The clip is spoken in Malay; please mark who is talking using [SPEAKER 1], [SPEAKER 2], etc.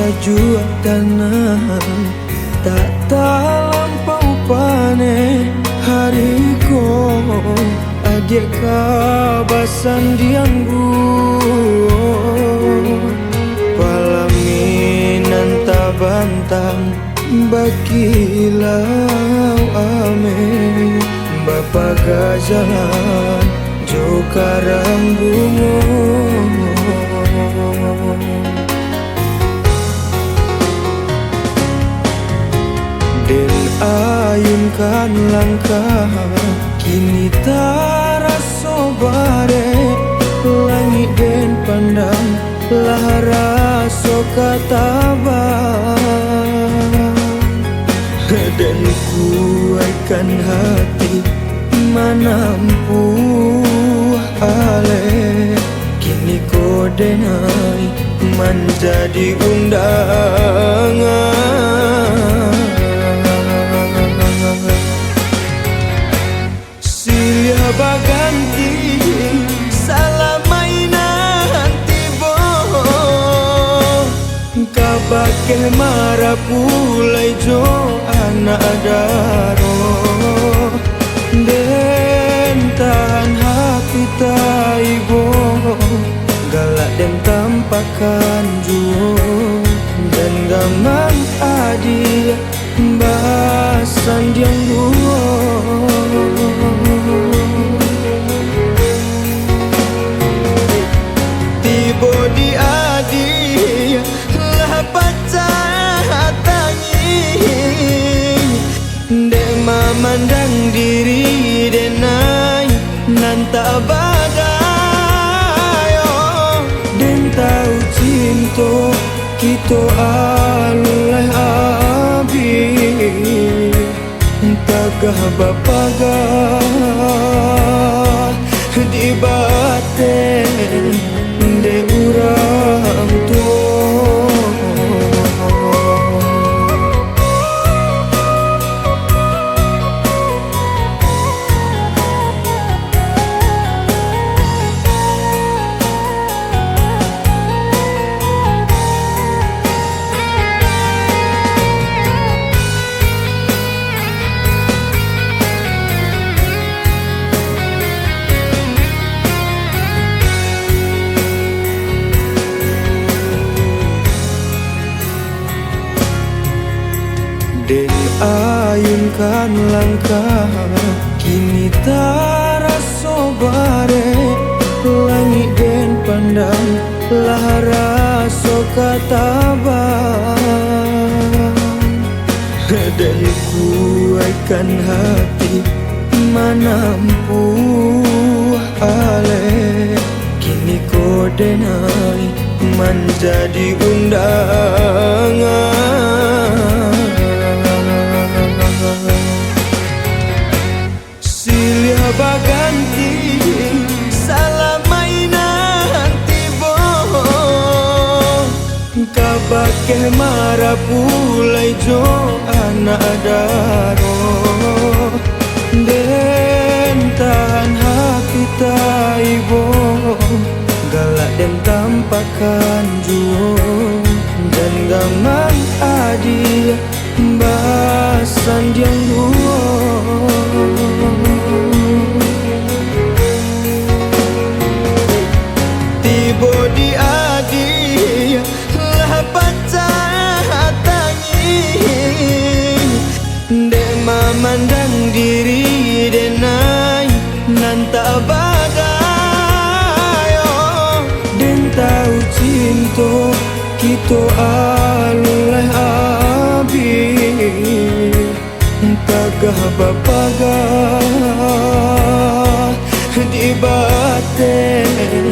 [SPEAKER 1] tajua tanah tak talampau pane hariko adik kabasan dianggu palaminan tabantang bakilau ame bapa gajalan jo karang bungo den ayunkan langkah kini taraso bare langit den pandang lara so katabang dan kuatkan hati manampu ale kini kodenai menjadi undangan silih baganti salah mainan tibo kabake marah pulai jo anak daro den tahan hati taibo galak den tampakan juo dan gamang adi basan diang duo tibo di adi lah pacah tangi dek memandang diri denai nanta badai den tahu cinta kita alulai abi tagah bapagah di baten de urang tua den ayunkan langkah kini taraso bare langit den pandang lara so katabang dan kuatkan hati manampu ale kini kodenai menjadi undangan silih baganti salah mainan tibo kabake marah pulai jo anak daro den tahan hati taibo galak den tampakan juo dan gamang adi basan diang duo tibo di adi lah pacah tangi dek memandang diri denai nanta badai den tahu cinta kita alulai abi tagah bapagah di baten